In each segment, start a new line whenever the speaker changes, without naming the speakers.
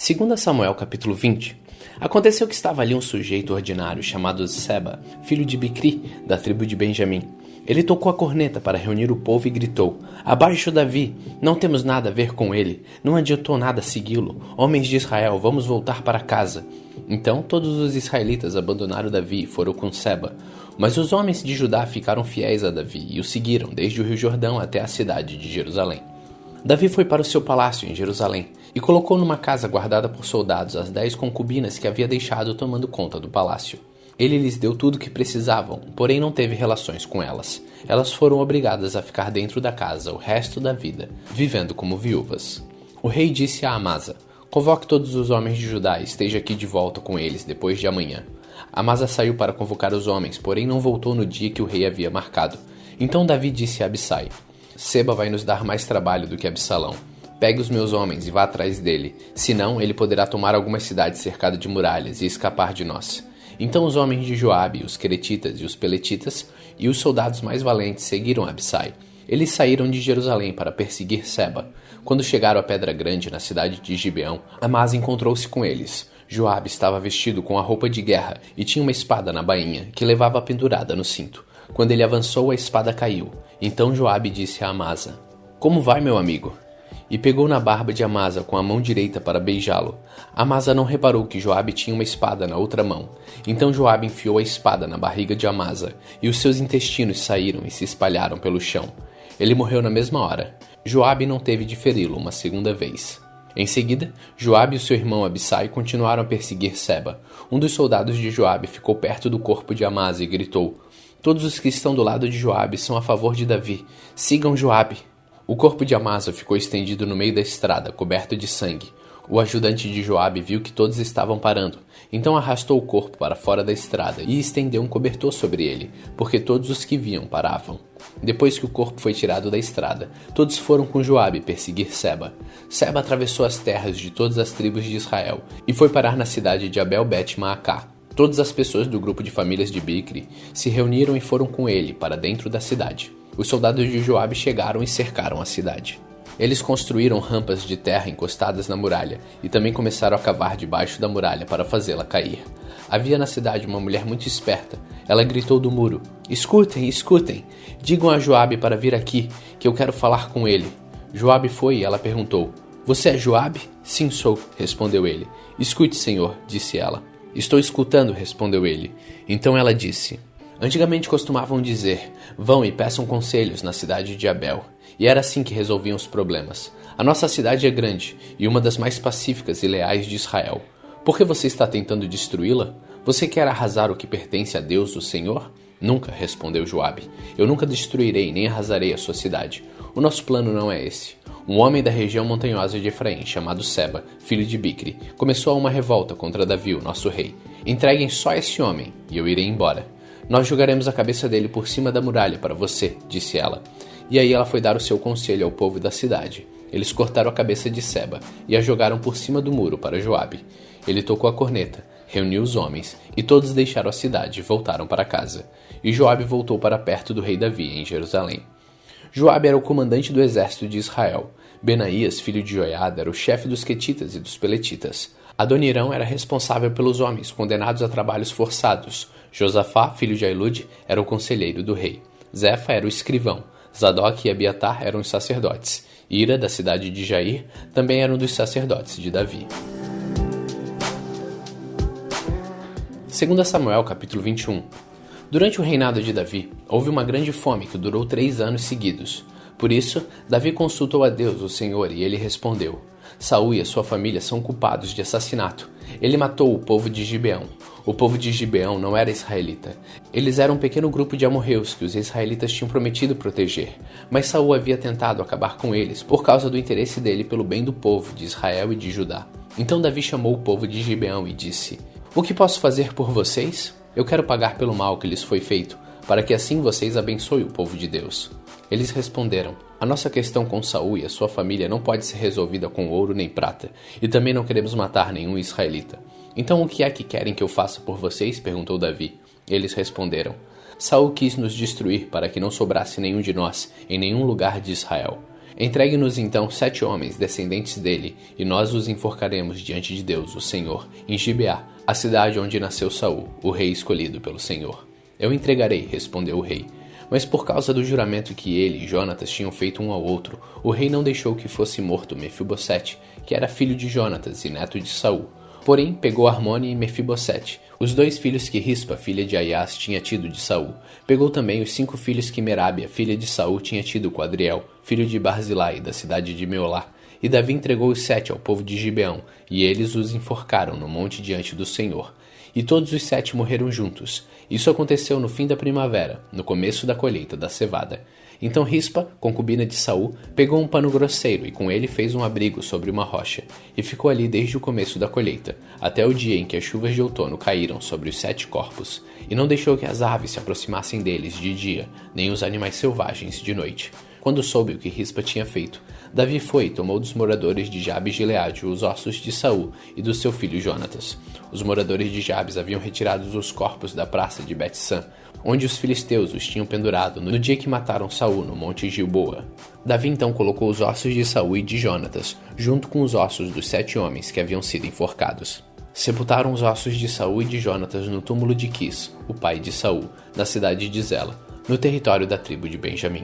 Segundo Samuel capítulo 20, aconteceu que estava ali um sujeito ordinário chamado Seba, filho de Bicri, da tribo de Benjamim. Ele tocou a corneta para reunir o povo e gritou: "Abaixo Davi, não temos nada a ver com ele, não adiantou nada segui-lo. Homens de Israel, vamos voltar para casa." Então todos os israelitas abandonaram Davi e foram com Seba. Mas os homens de Judá ficaram fiéis a Davi e o seguiram desde o rio Jordão até a cidade de Jerusalém. Davi foi para o seu palácio em Jerusalém e colocou numa casa guardada por soldados as 10 concubinas que havia deixado tomando conta do palácio. Ele lhes deu tudo o que precisavam, porém não teve relações com elas. Elas foram obrigadas a ficar dentro da casa o resto da vida, vivendo como viúvas. O rei disse a Amasa: "Convoque todos os homens de Judá e esteja aqui de volta com eles depois de amanhã." Amasa saiu para convocar os homens, porém não voltou no dia que o rei havia marcado. Então Davi disse a Abissai: "Seba vai nos dar mais trabalho do que Absalão. Pegue os meus homens e vá atrás dele, senão ele poderá tomar algumas cidades cercadas de muralhas e escapar de nós." Então os homens de Joabe, os queretitas e os peletitas, e os soldados mais valentes seguiram Abissai. Eles saíram de Jerusalém para perseguir Seba. Quando chegaram à Pedra Grande, na cidade de Gibeão, Amasa encontrou-se com eles. Joabe estava vestido com a roupa de guerra e tinha uma espada na bainha, que levava pendurada no cinto. Quando ele avançou, a espada caiu. Então Joabe disse a Amasa: "Como vai, meu amigo?" E pegou na barba de Amasa com a mão direita para beijá-lo. Amasa não reparou que Joabe tinha uma espada na outra mão. Então Joabe enfiou a espada na barriga de Amasa, e os seus intestinos saíram e se espalharam pelo chão. Ele morreu na mesma hora. Joabe não teve de feri-lo uma segunda vez. Em seguida, Joabe e seu irmão Abissai continuaram a perseguir Seba. Um dos soldados de Joabe ficou perto do corpo de Amasa e gritou: "Todos os que estão do lado de Joabe são a favor de Davi. Sigam Joabe." O corpo de Amasa ficou estendido no meio da estrada, coberto de sangue. O ajudante de Joabe viu que todos estavam parando, então arrastou o corpo para fora da estrada e estendeu um cobertor sobre ele, porque todos os que viam paravam. Depois que o corpo foi tirado da estrada, todos foram com Joabe perseguir Seba. Seba atravessou as terras de todas as tribos de Israel e foi parar na cidade de Abel-Bet-Maacá. Todas as pessoas do grupo de famílias de Bicri se reuniram e foram com ele para dentro da cidade. Os soldados de Joabe chegaram e cercaram a cidade. Eles construíram rampas de terra encostadas na muralha e também começaram a cavar debaixo da muralha para fazê-la cair. Havia na cidade uma mulher muito esperta. Ela gritou do muro: "Escutem, escutem! Digam a Joabe para vir aqui, que eu quero falar com ele." Joabe foi e ela perguntou: "Você é Joabe?" "Sim, sou", respondeu ele. "Escute, senhor", disse ela. "Estou escutando", respondeu ele. Então ela disse: "Antigamente costumavam dizer: 'Vão e peçam conselhos na cidade de Abel.' E era assim que resolviam os problemas. A nossa cidade é grande e uma das mais pacíficas e leais de Israel. Por que você está tentando destruí-la? Você quer arrasar o que pertence a Deus, o Senhor?" "Nunca", respondeu Joabe. "Eu nunca destruirei nem arrasarei a sua cidade. O nosso plano não é esse." Um homem da região montanhosa de Efraim, chamado Seba, filho de Bicri, começou uma revolta contra Davi, o nosso rei. "Entreguem só esse homem e eu irei embora. Nós jogaremos a cabeça dele por cima da muralha para você", disse ela. E aí ela foi dar o seu conselho ao povo da cidade. Eles cortaram a cabeça de Seba e a jogaram por cima do muro para Joabe. Ele tocou a corneta, reuniu os homens, e todos deixaram a cidade e voltaram para casa. E Joabe voltou para perto do rei Davi, em Jerusalém. Joabe era o comandante do exército de Israel. Benaías, filho de Joiada, era o chefe dos quetitas e dos peletitas. Adonirão era responsável pelos homens condenados a trabalhos forçados. Josafá, filho de Ailude, era o conselheiro do rei. Zefa era o escrivão. Zadok e Abiatar eram os sacerdotes. Ira, da cidade de Jair, também era um dos sacerdotes de Davi. 2 Samuel capítulo 21. Durante o reinado de Davi, houve uma grande fome que durou 3 anos seguidos. Por isso, Davi consultou a Deus, o Senhor, e ele respondeu: "Saul e a sua família são culpados de assassinato. Ele matou o povo de Gibeão. O povo de Gibeão não era israelita. Eles eram um pequeno grupo de amorreus que os israelitas tinham prometido proteger. Mas Saul havia tentado acabar com eles por causa do interesse dele pelo bem do povo de Israel e de Judá. Então Davi chamou o povo de Gibeão e disse: 'O que posso fazer por vocês? Eu quero pagar pelo mal que lhes foi feito, para que assim vocês abençoem o povo de Deus.' Eles responderam: 'A nossa questão com Saul e a sua família não pode ser resolvida com ouro nem prata, e também não queremos matar nenhum israelita. Então o que é que querem que eu faça por vocês?' perguntou Davi. Eles responderam: 'Saul quis nos destruir para que não sobrasse nenhum de nós em nenhum lugar de Israel. Entregue-nos então 7 homens descendentes dele, e nós os enforcaremos diante de Deus, o Senhor, em Gibeá, a cidade onde nasceu Saul, o rei escolhido pelo Senhor. Eu entregarei, respondeu o rei. Mas por causa do juramento que ele e Jonatas tinham feito um ao outro, o rei não deixou que fosse morto Mefibosete, que era filho de Jonatas e neto de Saul. Porém, pegou Armone e Mefibosete, os 2 filhos que Rispa, filha de Aias, tinha tido de Saul. Pegou também os 5 filhos que Merábia, filha de Saul, tinha tido com Adriel, filho de Barzilai, da cidade de Meolá. E Davi entregou os 7 ao povo de Gibeão, e eles os enforcaram no monte diante do Senhor. E todos os 7 morreram juntos. Isso aconteceu no fim da primavera, no começo da colheita da cevada. Então Rispa, concubina de Saul, pegou um pano grosseiro e com ele fez um abrigo sobre uma rocha, e ficou ali desde o começo da colheita, até o dia em que as chuvas de outono caíram sobre os 7 corpos, e não deixou que as aves se aproximassem deles de dia, nem os animais selvagens de noite. Quando soube o que Rispa tinha feito, Davi foi e tomou dos moradores de Jabes de Gileade os ossos de Saul e do seu filho Jonatas. Os moradores de Jabes haviam retirado os corpos da praça de Bet-San, onde os filisteus os tinham pendurado no dia que mataram Saul no monte Gilboa. Davi então colocou os ossos de Saul e de Jonatas, junto com os ossos dos 7 homens que haviam sido enforcados. Sepultaram os ossos de Saul e de Jonatas no túmulo de Quis, o pai de Saul, na cidade de Zela, no território da tribo de Benjamim.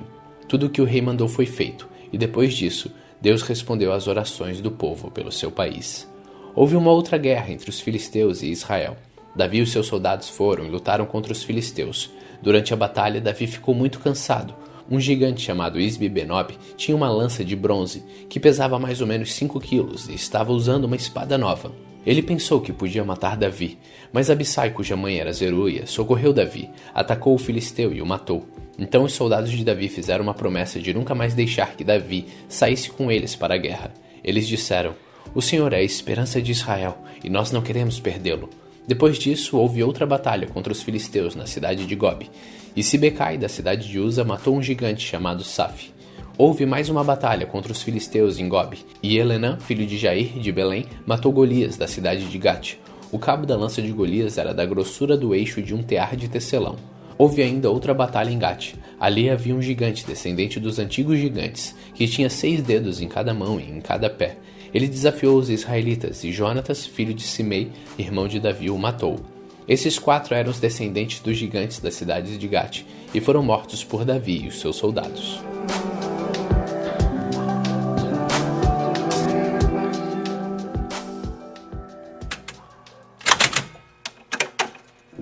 Tudo o que o rei mandou foi feito, e depois disso, Deus respondeu às orações do povo pelo seu país. Houve uma outra guerra entre os filisteus e Israel. Davi e os seus soldados foram e lutaram contra os filisteus. Durante a batalha, Davi ficou muito cansado. Um gigante chamado Isbi-Benob tinha uma lança de bronze que pesava mais ou menos 5 quilos e estava usando uma espada nova. Ele pensou que podia matar Davi, mas Abissai, cuja mãe era Zeruia, socorreu Davi, atacou o filisteu e o matou. Então os soldados de Davi fizeram uma promessa de nunca mais deixar que Davi saísse com eles para a guerra. Eles disseram: "O Senhor é a esperança de Israel, e nós não queremos perdê-lo." Depois disso, houve outra batalha contra os filisteus na cidade de Gob, e Sibecai, da cidade de Uza, matou um gigante chamado Saf. Houve mais uma batalha contra os filisteus em Gob, e Elenã, filho de Jair, de Belém, matou Golias, da cidade de Gate. O cabo da lança de Golias era da grossura do eixo de um tear de tecelão. Houve ainda outra batalha em Gate. Ali havia um gigante, descendente dos antigos gigantes, que tinha 6 dedos em cada mão e em cada pé. Ele desafiou os israelitas, e Jonatas, filho de Simei, irmão de Davi, o matou. Esses 4 eram os descendentes dos gigantes das cidades de Gate, e foram mortos por Davi e os seus soldados.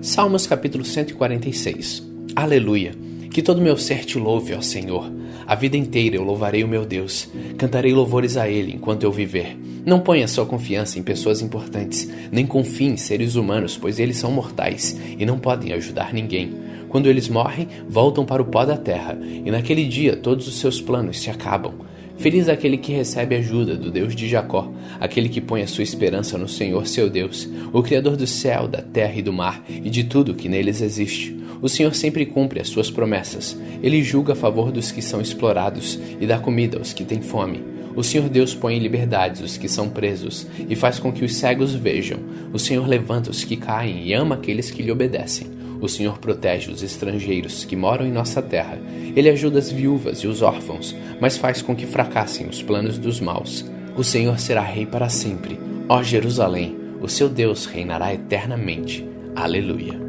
Salmos capítulo 146. Aleluia! Que todo meu ser te louve, ó Senhor. A vida inteira eu louvarei o meu Deus. Cantarei louvores a Ele enquanto eu viver. Não ponha sua confiança em pessoas importantes, nem confie em seres humanos, pois eles são mortais e não podem ajudar ninguém. Quando eles morrem, voltam para o pó da terra, e naquele dia todos os seus planos se acabam. Feliz aquele que recebe ajuda do Deus de Jacó, aquele que põe a sua esperança no Senhor seu Deus, o Criador do céu, da terra e do mar, e de tudo que neles existe. O Senhor sempre cumpre as suas promessas. Ele julga a favor dos que são explorados e dá comida aos que têm fome. O Senhor Deus põe em liberdade os que são presos e faz com que os cegos vejam. O Senhor levanta os que caem e ama aqueles que lhe obedecem. O Senhor protege os estrangeiros que moram em nossa terra. Ele ajuda as viúvas e os órfãos, mas faz com que fracassem os planos dos maus. O Senhor será rei para sempre. Ó Jerusalém, o seu Deus reinará eternamente. Aleluia.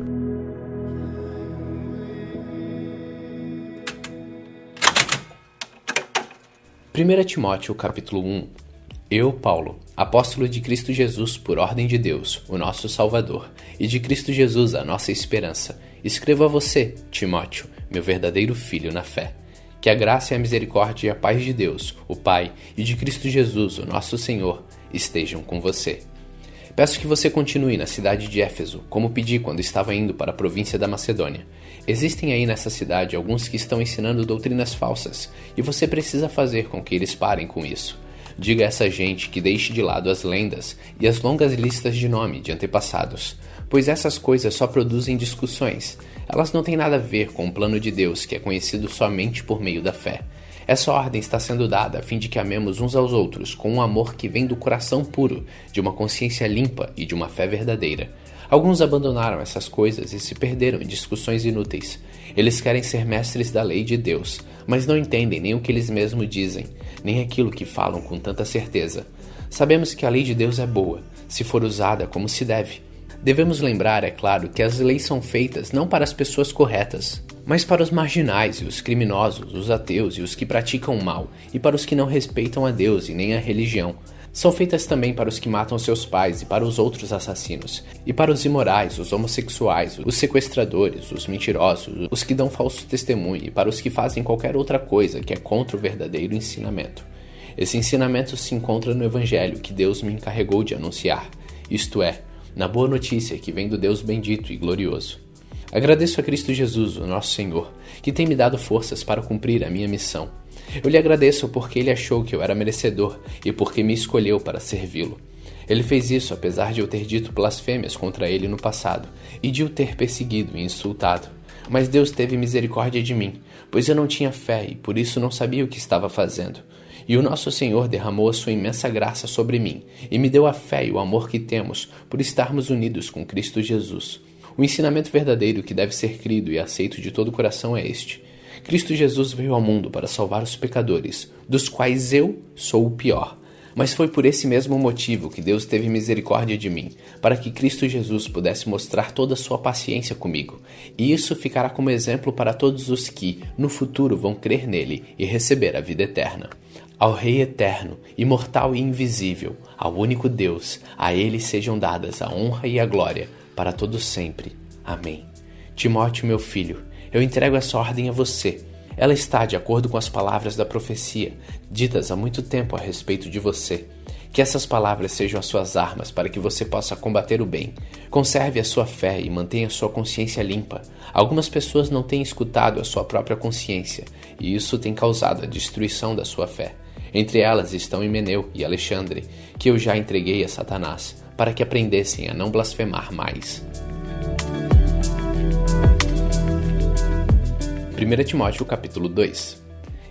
Primeira Timóteo capítulo 1. Eu, Paulo, apóstolo de Cristo Jesus por ordem de Deus, o nosso Salvador, e de Cristo Jesus, a nossa esperança, escrevo a você, Timóteo, meu verdadeiro filho na fé. Que a graça e a misericórdia e a paz de Deus, o Pai, e de Cristo Jesus, o nosso Senhor, estejam com você. Peço que você continue na cidade de Éfeso, como pedi quando estava indo para a província da Macedônia. Existem aí nessa cidade alguns que estão ensinando doutrinas falsas, e você precisa fazer com que eles parem com isso. Diga a essa gente que deixe de lado as lendas e as longas listas de nome de antepassados, pois essas coisas só produzem discussões. Elas não têm nada a ver com o plano de Deus, que é conhecido somente por meio da fé. Essa ordem está sendo dada a fim de que amemos uns aos outros com um amor que vem do coração puro, de uma consciência limpa e de uma fé verdadeira. Alguns abandonaram essas coisas e se perderam em discussões inúteis. Eles querem ser mestres da lei de Deus, mas não entendem nem o que eles mesmos dizem, nem aquilo que falam com tanta certeza. Sabemos que a lei de Deus é boa, se for usada como se deve. Devemos lembrar, é claro, que as leis são feitas não para as pessoas corretas, mas para os marginais e os criminosos, os ateus e os que praticam o mal, e para os que não respeitam a Deus e nem a religião. São feitas também para os que matam seus pais e para os outros assassinos, e para os imorais, os homossexuais, os sequestradores, os mentirosos, os que dão falso testemunho e para os que fazem qualquer outra coisa que é contra o verdadeiro ensinamento. Esse ensinamento se encontra no Evangelho que Deus me encarregou de anunciar, isto é, na boa notícia que vem do Deus bendito e glorioso. Agradeço a Cristo Jesus, o nosso Senhor, que tem me dado forças para cumprir a minha missão. Eu lhe agradeço porque Ele achou que eu era merecedor e porque me escolheu para servi-lo. Ele fez isso apesar de eu ter dito blasfêmias contra Ele no passado e de o ter perseguido e insultado. Mas Deus teve misericórdia de mim, pois eu não tinha fé e por isso não sabia o que estava fazendo. E o nosso Senhor derramou a sua imensa graça sobre mim e me deu a fé e o amor que temos por estarmos unidos com Cristo Jesus. O ensinamento verdadeiro que deve ser crido e aceito de todo o coração é este: Cristo Jesus veio ao mundo para salvar os pecadores, dos quais eu sou o pior. Mas foi por esse mesmo motivo que Deus teve misericórdia de mim, para que Cristo Jesus pudesse mostrar toda a sua paciência comigo. E isso ficará como exemplo para todos os que, no futuro, vão crer nele e receber a vida eterna. Ao Rei eterno, imortal e invisível, ao único Deus, a ele sejam dadas a honra e a glória, para todos sempre. Amém. Timóteo, meu filho, eu entrego essa ordem a você. Ela está de acordo com as palavras da profecia, ditas há muito tempo a respeito de você. Que essas palavras sejam as suas armas para que você possa combater o bem. Conserve a sua fé e mantenha sua consciência limpa. Algumas pessoas não têm escutado a sua própria consciência, e isso tem causado a destruição da sua fé. Entre elas estão Himeneu e Alexandre, que eu já entreguei a Satanás, para que aprendessem a não blasfemar mais. 1 Timóteo capítulo 2.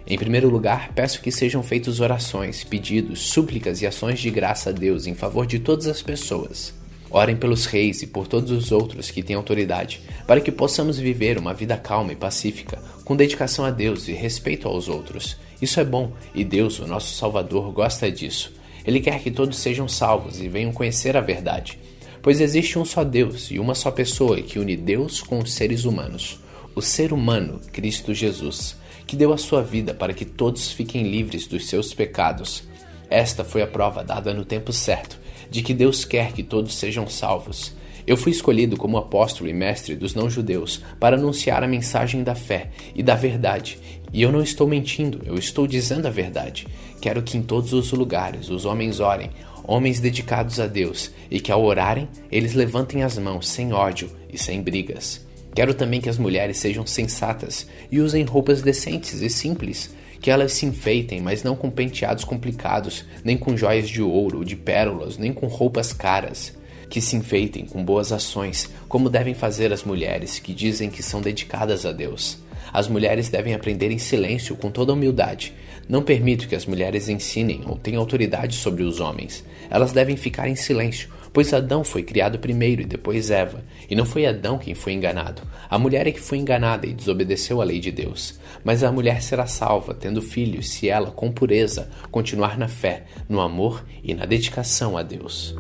Em primeiro lugar, peço que sejam feitas orações, pedidos, súplicas e ações de graça a Deus em favor de todas as pessoas. Orem pelos reis e por todos os outros que têm autoridade, para que possamos viver uma vida calma e pacífica, com dedicação a Deus e respeito aos outros. Isso é bom, e Deus, o nosso Salvador, gosta disso. Ele quer que todos sejam salvos e venham conhecer a verdade. Pois existe um só Deus e uma só pessoa que une Deus com os seres humanos. O ser humano, Cristo Jesus, que deu a sua vida para que todos fiquem livres dos seus pecados. Esta foi a prova dada no tempo certo, de que Deus quer que todos sejam salvos. Eu fui escolhido como apóstolo e mestre dos não-judeus para anunciar a mensagem da fé e da verdade. E eu não estou mentindo, eu estou dizendo a verdade. Quero que em todos os lugares os homens orem, homens dedicados a Deus, e que ao orarem, eles levantem as mãos sem ódio e sem brigas. Quero também que as mulheres sejam sensatas e usem roupas decentes e simples, que elas se enfeitem, mas não com penteados complicados, nem com joias de ouro ou de pérolas, nem com roupas caras. Que se enfeitem com boas ações, como devem fazer as mulheres que dizem que são dedicadas a Deus. As mulheres devem aprender em silêncio com toda humildade. Não permito que as mulheres ensinem ou tenham autoridade sobre os homens. Elas devem ficar em silêncio, pois Adão foi criado primeiro e depois Eva, e não foi Adão quem foi enganado. A mulher é que foi enganada e desobedeceu à lei de Deus. Mas a mulher será salva, tendo filhos, se ela, com pureza, continuar na fé, no amor e na dedicação a Deus.